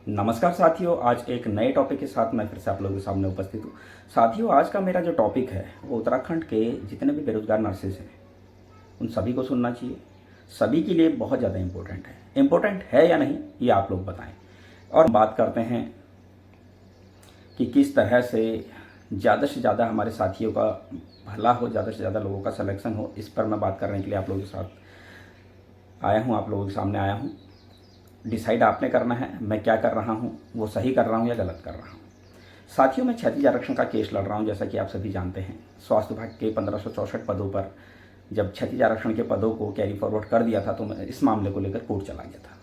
नमस्कार साथियों, आज एक नए टॉपिक के साथ मैं फिर से आप लोगों के सामने उपस्थित हूँ। साथियों, आज का मेरा जो टॉपिक है वो उत्तराखंड के जितने भी बेरोजगार नर्सेज हैं उन सभी को सुनना चाहिए। सभी के लिए बहुत ज़्यादा इम्पोर्टेंट है। इम्पोर्टेंट है या नहीं ये आप लोग बताएं। और बात करते हैं कि किस तरह से ज़्यादा हमारे साथियों का भला हो, ज़्यादा से ज़्यादा लोगों का सिलेक्शन हो, इस पर मैं बात करने के लिए आप लोगों के साथ आया हूँ, आप लोगों के सामने आया हूँ। डिसाइड आपने करना है मैं क्या कर रहा हूँ, वो सही कर रहा हूँ या गलत कर रहा हूँ। साथियों, मैं क्षैतिज आरक्षण का केस लड़ रहा हूँ। जैसा कि आप सभी जानते हैं, स्वास्थ्य विभाग के 1564 पदों पर जब क्षैतिज आरक्षण के पदों को कैरी फॉरवर्ड कर दिया था तो मैं इस मामले को लेकर कोर्ट चला गया था।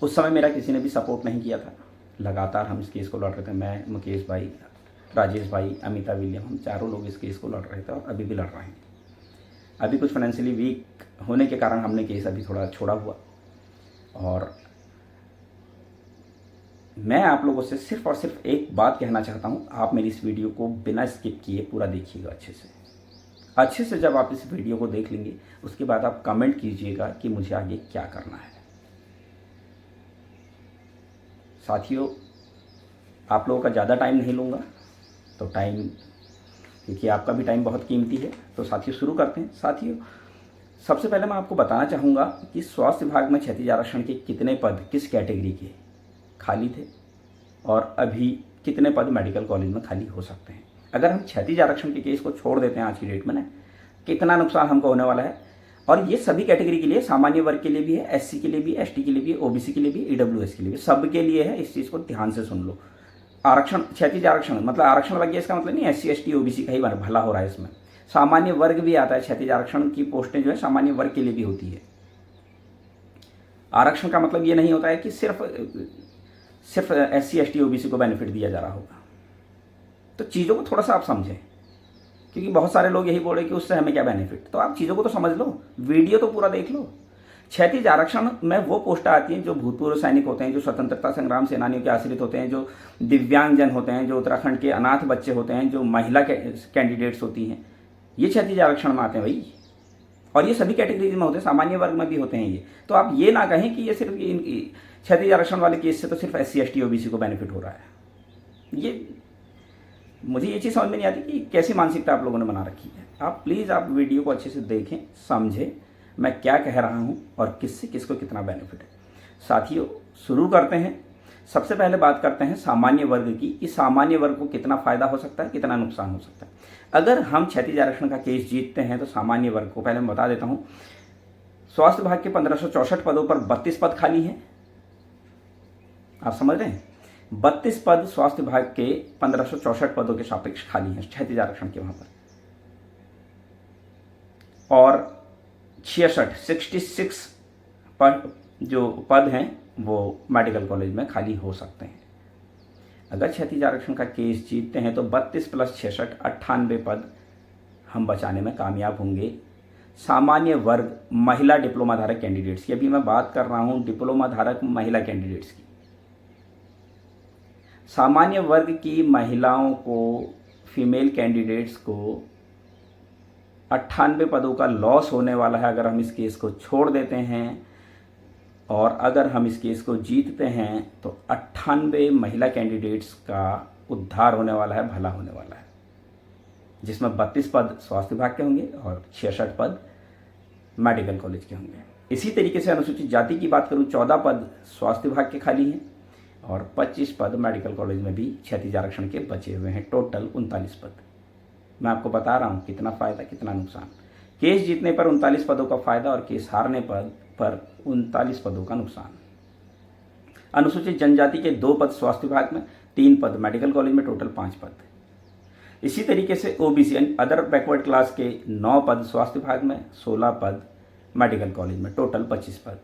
उस समय मेरा किसी ने भी सपोर्ट नहीं किया था। लगातार हम इस केस को लड़ रहे थे। मैं, मुकेश भाई, राजेश भाई, अमिता विलियम, हम चारों लोग इस केस को लड़ रहे थे और अभी भी लड़ रहे हैं। अभी कुछ फाइनेंशियली वीक होने के कारण हमने केस अभी थोड़ा छोड़ा हुआ। और मैं आप लोगों से सिर्फ और सिर्फ एक बात कहना चाहता हूँ, आप मेरी इस वीडियो को बिना स्किप किए पूरा देखिएगा अच्छे से। जब आप इस वीडियो को देख लेंगे उसके बाद आप कमेंट कीजिएगा कि मुझे आगे क्या करना है। साथियों, आप लोगों का ज़्यादा टाइम नहीं लूँगा, तो क्योंकि आपका भी टाइम बहुत कीमती है, तो साथियों शुरू करते हैं। साथियों, सबसे पहले मैं आपको बताना चाहूँगा कि स्वास्थ्य विभाग में क्षैतिज आरक्षण के कितने पद किस कैटेगरी के खाली थे और अभी कितने पद मेडिकल कॉलेज में खाली हो सकते हैं। अगर हम क्षैतिज आरक्षण के केस को छोड़ देते हैं आज की डेट में ना, कितना नुकसान हमको होने वाला है। और ये सभी कैटेगरी के लिए, सामान्य वर्ग के लिए भी है, एससी के लिए भी, एसटी के लिए भी, ओबीसी के लिए भी, ईडब्ल्यूएस के लिए भी, सबके लिए है। इस चीज़ को ध्यान से सुन लो। आरक्षण, क्षैतिज आरक्षण मतलब आरक्षण लग गया, इसका मतलब नहीं एससी एसटी ओबीसी का ही भला हो रहा है। इसमें सामान्य वर्ग भी आता है। क्षैतिज आरक्षण की पोस्टें जो है सामान्य वर्ग के लिए भी होती है। आरक्षण का मतलब ये नहीं होता है कि सिर्फ एससी एसटी ओबीसी को बेनिफिट दिया जा रहा होगा। तो चीज़ों को थोड़ा सा आप समझें, क्योंकि बहुत सारे लोग यही बोल रहे कि उससे हमें क्या बेनिफिट। तो आप चीज़ों को तो समझ लो, वीडियो तो पूरा देख लो। क्षैतिज आरक्षण में वो पोस्टें आती हैं जो भूतपूर्व सैनिक होते हैं, जो स्वतंत्रता संग्राम सेनानियों के आश्रित होते हैं, जो दिव्यांगजन होते हैं, जो उत्तराखंड के अनाथ बच्चे होते हैं, जो महिला कैंडिडेट्स होती हैं, ये क्षैतिज आरक्षण में आते हैं भाई। और ये सभी कैटेगरीज में होते हैं, सामान्य वर्ग में भी होते हैं ये। तो आप ये ना कहें कि ये सिर्फ क्षैतिज आरक्षण वाले केस से तो सिर्फ एससी एसटी ओबीसी को बेनिफिट हो रहा है। मुझे ये चीज़ समझ में नहीं आती कि कैसी मानसिकता आप लोगों ने बना रखी है। आप प्लीज़ आप वीडियो को अच्छे से देखें, समझें मैं क्या कह रहा हूँ और किससे किसको कितना बेनिफिट है। साथियों, शुरू करते हैं। सबसे पहले बात करते हैं सामान्य वर्ग की, कि सामान्य वर्ग को कितना फ़ायदा हो सकता है, कितना नुकसान हो सकता है। अगर हम क्षैतिज आरक्षण का केस जीतते हैं तो सामान्य वर्ग को पहले मैं बता देता हूँ, स्वास्थ्य विभाग के 1564 पदों पर 32 पद खाली हैं। आप समझ रहे हैं, 32 पद स्वास्थ्य विभाग के 1564 पदों के सापेक्ष खाली हैं क्षैतिज आरक्षण के वहां पर। और 66 पद जो पद हैं वो मेडिकल कॉलेज में खाली हो सकते हैं। अगर क्षैतिज आरक्षण का केस जीतते हैं तो 32 + 66 98 पद हम बचाने में कामयाब होंगे। सामान्य वर्ग महिला डिप्लोमा धारक कैंडिडेट्स की, अभी मैं बात कर रहा हूं डिप्लोमा धारक महिला कैंडिडेट्स की। सामान्य वर्ग की महिलाओं को, फीमेल कैंडिडेट्स को 98 पदों का लॉस होने वाला है अगर हम इस केस को छोड़ देते हैं। और अगर हम इस केस को जीतते हैं तो 98 महिला कैंडिडेट्स का उद्धार होने वाला है, भला होने वाला है, जिसमें 32 पद स्वास्थ्य विभाग के होंगे और 66 पद मेडिकल कॉलेज के होंगे। इसी तरीके से अनुसूचित जाति की बात करूं, 14 पद स्वास्थ्य विभाग के खाली हैं और 25 पद मेडिकल कॉलेज में भी क्षैतिज आरक्षण के बचे हुए हैं। टोटल 39 पद। मैं आपको बता रहा हूँ कितना फ़ायदा कितना नुकसान। केस जीतने पर 39 पदों का फ़ायदा और केस हारने पर 39 पदों का नुकसान। अनुसूचित जनजाति के 2 पद स्वास्थ्य विभाग में, 3 पद मेडिकल कॉलेज में, टोटल 5 पद। इसी तरीके से ओबीसी अदर बैकवर्ड क्लास के 9 पद स्वास्थ्य विभाग में, 16 पद मेडिकल कॉलेज में, टोटल 25 पद।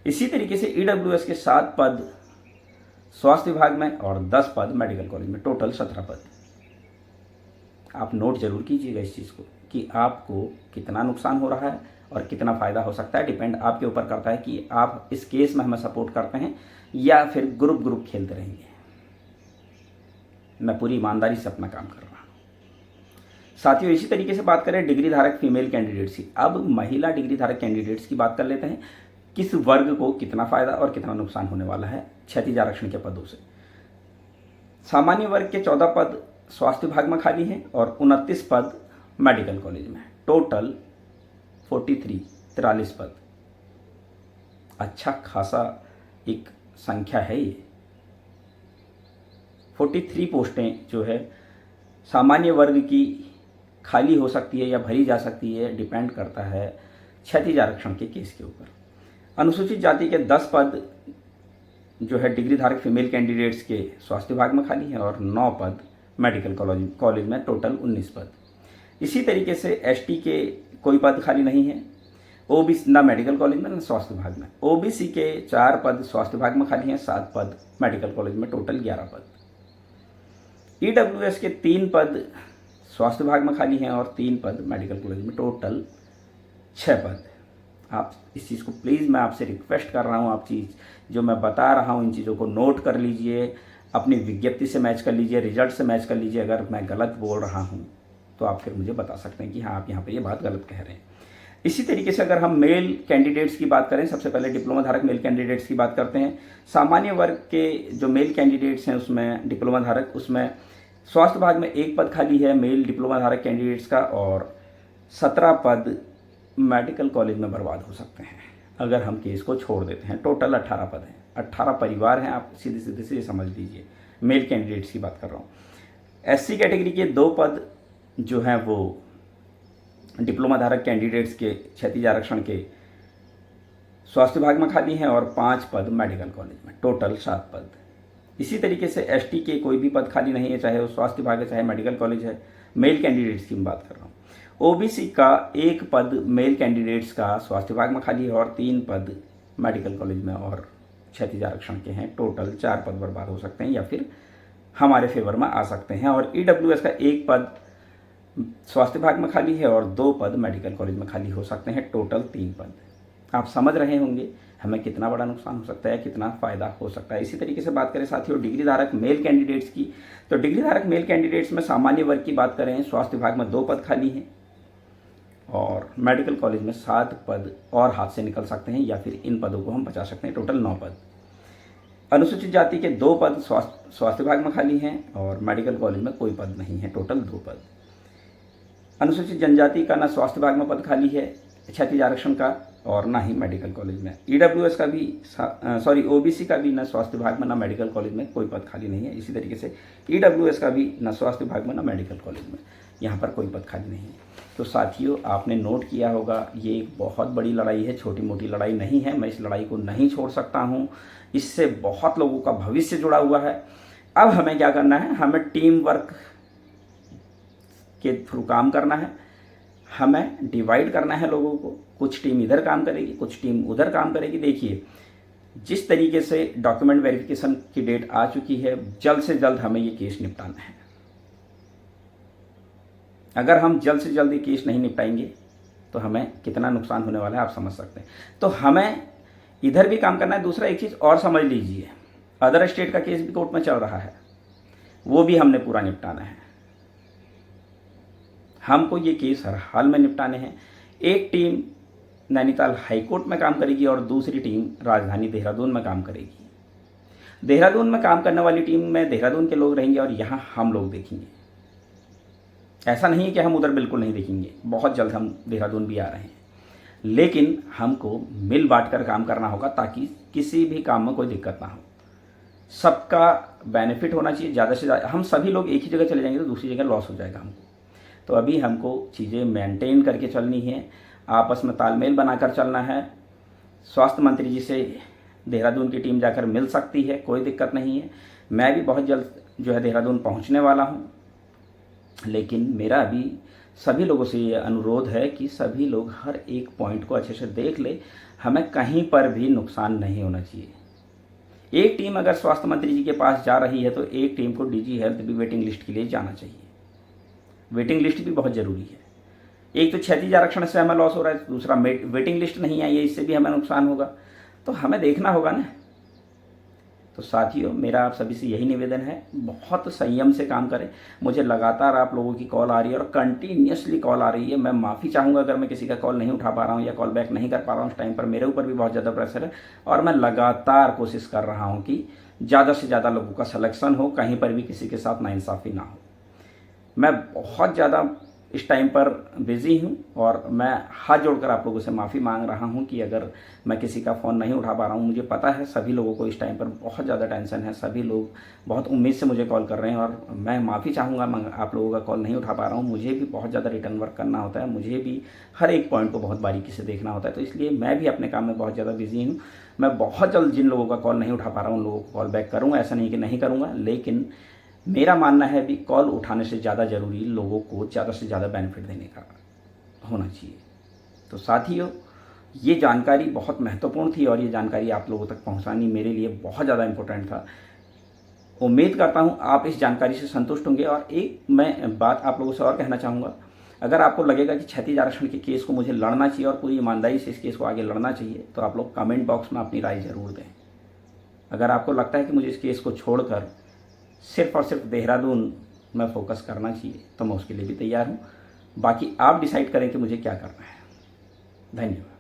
इसी तरीके से ईडब्ल्यूएस के 7 पद स्वास्थ्य विभाग में और 10 पद मेडिकल कॉलेज में, टोटल 17 पद। आप नोट जरूर कीजिएगा इस चीज़ को कि आपको कितना नुकसान हो रहा है और कितना फ़ायदा हो सकता है। डिपेंड आपके ऊपर करता है कि आप इस केस में हमें सपोर्ट करते हैं या फिर ग्रुप खेलते रहेंगे। मैं पूरी ईमानदारी से अपना काम कर रहा हूँ। साथियों, इसी तरीके से बात करें डिग्री धारक फीमेल कैंडिडेट्स की। अब महिला डिग्री धारक कैंडिडेट्स की बात कर लेते हैं। किस वर्ग को कितना फ़ायदा और कितना नुकसान होने वाला है क्षैतिज आरक्षण के पदों से। सामान्य वर्ग के 14 पद स्वास्थ्य विभाग में खाली हैं और 29 पद मेडिकल कॉलेज में। टोटल 43 पद। अच्छा खासा एक संख्या है ये। 43 पोस्टें जो है सामान्य वर्ग की खाली हो सकती है या भरी जा सकती है, डिपेंड करता है क्षैतिज आरक्षण के केस के ऊपर। अनुसूचित जाति के 10 पद जो है डिग्री धारक फीमेल कैंडिडेट्स के स्वास्थ्य विभाग में खाली हैं और 9 पद मेडिकल कॉलेज में, टोटल 19 पद। इसी तरीके से एसटी के कोई पद खाली नहीं है, ओबीसी ना मेडिकल कॉलेज में ना स्वास्थ्य विभाग में। ओबीसी के 4 पद स्वास्थ्य विभाग में खाली हैं, 7 पद मेडिकल कॉलेज में, टोटल 11 पद। ईडब्ल्यूएस के 3 पद स्वास्थ्य विभाग में खाली हैं और 3 पद मेडिकल कॉलेज में, टोटल 6 पद। आप इस चीज़ को प्लीज़ मैं आपसे रिक्वेस्ट कर रहा हूँ, आप चीज़ जो मैं बता रहा हूँ इन चीज़ों को नोट कर लीजिए, अपनी विज्ञप्ति से मैच कर लीजिए, रिजल्ट से मैच कर लीजिए। अगर मैं गलत बोल रहा हूँ तो आप फिर मुझे बता सकते हैं कि हाँ आप यहाँ पे ये बात गलत कह रहे हैं। इसी तरीके से अगर हम मेल कैंडिडेट्स की बात करें, सबसे पहले डिप्लोमा धारक मेल कैंडिडेट्स की बात करते हैं। सामान्य वर्ग के जो मेल कैंडिडेट्स हैं उसमें डिप्लोमा धारक, उसमें स्वास्थ्य विभाग में 1 पद खाली है मेल डिप्लोमा धारक कैंडिडेट्स का और 17 पद मेडिकल कॉलेज में बर्बाद हो सकते हैं अगर हम केस को छोड़ देते हैं। टोटल 18 पद हैं, 18 परिवार हैं, आप सीधे से ये समझ लीजिए। मेल कैंडिडेट्स की बात कर रहा हूँ। एससी कैटेगरी के 2 पद जो हैं वो डिप्लोमा धारक कैंडिडेट्स के क्षैतिज आरक्षण के स्वास्थ्य विभाग में खाली हैं और 5 पद मेडिकल कॉलेज में, टोटल 7 पद। इसी तरीके से एसटी के कोई भी पद खाली नहीं है, चाहे वो स्वास्थ्य विभाग है चाहे मेडिकल कॉलेज है। मेल कैंडिडेट्स की मैं बात कर रहा हूँ। ओबीसी का 1 पद मेल कैंडिडेट्स का स्वास्थ्य विभाग में खाली है और 3 पद मेडिकल कॉलेज में और क्षैतिज आरक्षण के हैं, टोटल 4 पद बर्बाद हो सकते हैं या फिर हमारे फेवर में आ सकते हैं। और ईडब्ल्यूएस का 1 पद स्वास्थ्य विभाग में खाली है और 2 पद मेडिकल कॉलेज में खाली हो सकते हैं, टोटल 3 पद। आप समझ रहे होंगे हमें कितना बड़ा नुकसान हो सकता है, कितना फ़ायदा हो सकता है। इसी तरीके से बात करें साथियों डिग्री धारक मेल कैंडिडेट्स की, तो डिग्री धारक मेल कैंडिडेट्स में सामान्य वर्ग की बात करें, स्वास्थ्य विभाग में 2 पद खाली हैं और मेडिकल कॉलेज में 7 पद और हाथ से निकल सकते हैं या फिर इन पदों को हम बचा सकते हैं, टोटल 9 पद। अनुसूचित जाति के 2 पद स्वास्थ्य विभाग में खाली हैं और मेडिकल कॉलेज में कोई पद नहीं है, टोटल 2 पद। अनुसूचित जनजाति का ना स्वास्थ्य विभाग में पद खाली है क्षैतिज आरक्षण का और ना ही मेडिकल कॉलेज में। ईडब्ल्यूएस का भी ओबीसी का भी ना स्वास्थ्य विभाग में ना मेडिकल कॉलेज में कोई पद खाली नहीं है। इसी तरीके से ईडब्ल्यूएस का भी ना स्वास्थ्य विभाग में ना मेडिकल कॉलेज में यहाँ पर कोई पद खाली नहीं है। तो साथियों आपने नोट किया होगा ये एक बहुत बड़ी लड़ाई है, छोटी मोटी लड़ाई नहीं है। मैं इस लड़ाई को नहीं छोड़ सकता हूँ, इससे बहुत लोगों का भविष्य जुड़ा हुआ है। अब हमें क्या करना है, हमें टीम वर्क के थ्रू काम करना है, हमें डिवाइड करना है लोगों को। कुछ टीम इधर काम करेगी, कुछ टीम उधर काम करेगी। देखिए जिस तरीके से डॉक्यूमेंट वेरिफिकेशन की डेट आ चुकी है, जल्द से जल्द हमें ये केस निपटाना है। अगर हम जल्द से जल्द ये केस नहीं निपटाएंगे तो हमें कितना नुकसान होने वाला है आप समझ सकते हैं। तो हमें इधर भी काम करना है। दूसरा एक चीज़ और समझ लीजिए, अदर स्टेट का केस भी कोर्ट में चल रहा है, वो भी हमने पूरा निपटाना है। हमको ये केस हर हाल में निपटाने हैं। एक टीम नैनीताल हाईकोर्ट में काम करेगी और दूसरी टीम राजधानी देहरादून में काम करेगी। देहरादून में काम करने वाली टीम में देहरादून के लोग रहेंगे और यहाँ हम लोग देखेंगे। ऐसा नहीं है कि हम उधर बिल्कुल नहीं देखेंगे, बहुत जल्द हम देहरादून भी आ रहे हैं, लेकिन हमको मिल बांट कर काम करना होगा ताकि किसी भी काम में कोई दिक्कत ना हो। सबका बेनिफिट होना चाहिए ज़्यादा से ज़्यादा। हम सभी लोग एक ही जगह चले जाएंगे तो दूसरी जगह लॉस हो जाएगा हमको। तो अभी हमको चीज़ें मेंटेन करके चलनी है, आपस में तालमेल बनाकर चलना है। स्वास्थ्य मंत्री जी से देहरादून की टीम जाकर मिल सकती है, कोई दिक्कत नहीं है। मैं भी बहुत जल्द जो है देहरादून पहुंचने वाला हूं, लेकिन मेरा भी सभी लोगों से ये अनुरोध है कि सभी लोग हर एक पॉइंट को अच्छे से देख ले। हमें कहीं पर भी नुकसान नहीं होना चाहिए। एक टीम अगर स्वास्थ्य मंत्री जी के पास जा रही है तो एक टीम को डीजी हेल्थ भी वेटिंग लिस्ट के लिए जाना चाहिए। वेटिंग लिस्ट भी बहुत ज़रूरी है। एक तो क्षैतिज आरक्षण से हमें लॉस हो रहा है, दूसरा वेटिंग लिस्ट नहीं आई है, इससे भी हमें नुकसान होगा। तो हमें देखना होगा ना तो साथियों, मेरा आप सभी से यही निवेदन है, बहुत संयम से काम करें। मुझे लगातार आप लोगों की कॉल आ रही है और कंटिन्यूसली कॉल आ रही है। मैं माफ़ी चाहूँगा अगर मैं किसी का कॉल नहीं उठा पा रहा हूँ या कॉल बैक नहीं कर पा रहा हूँ। उस टाइम पर मेरे ऊपर भी बहुत ज़्यादा प्रेशर है और मैं लगातार कोशिश कर रहा हूँ कि ज़्यादा से ज़्यादा लोगों का सिलेक्शन हो, कहीं पर भी किसी के साथ नाइंसाफ़ी ना हो। मैं बहुत ज़्यादा इस टाइम पर बिज़ी हूँ और मैं हाथ जोड़कर आप लोगों से माफ़ी मांग रहा हूँ कि अगर मैं किसी का फ़ोन नहीं उठा पा रहा हूँ। मुझे पता है सभी लोगों को इस टाइम पर बहुत ज़्यादा टेंशन है, सभी लोग बहुत उम्मीद से मुझे कॉल कर रहे हैं और मैं माफ़ी चाहूँगा आप लोगों का कॉल नहीं उठा पा रहा हूँ। मुझे भी बहुत ज़्यादा रिटर्न वर्क करना होता है, मुझे भी हर एक पॉइंट को बहुत बारीकी से देखना होता है, तो इसलिए मैं भी अपने काम में बहुत ज़्यादा बिज़ी हूँ। मैं बहुत जल्द जिन लोगों का कॉल नहीं उठा पा रहा हूँ उन लोगों को कॉल बैक करूँगा, ऐसा नहीं कि नहीं करूँगा, लेकिन मेरा मानना है भी कॉल उठाने से ज़्यादा ज़रूरी लोगों को ज़्यादा से ज़्यादा बेनिफिट देने का होना चाहिए। तो साथियों, ये जानकारी बहुत महत्वपूर्ण थी और ये जानकारी आप लोगों तक पहुंचानी मेरे लिए बहुत ज़्यादा इम्पोर्टेंट था। उम्मीद करता हूं आप इस जानकारी से संतुष्ट होंगे। और एक मैं बात आप लोगों से और कहना चाहूँगा, अगर आपको लगेगा कि क्षैतिज आरक्षण के केस को मुझे लड़ना चाहिए और पूरी ईमानदारी से इस केस को आगे लड़ना चाहिए, तो आप लोग कमेंट बॉक्स में अपनी राय ज़रूर दें। अगर आपको लगता है कि मुझे इस केस को छोड़कर सिर्फ और सिर्फ देहरादून में फोकस करना चाहिए, तो मैं उसके लिए भी तैयार हूँ। बाकी आप डिसाइड करें कि मुझे क्या करना है। धन्यवाद।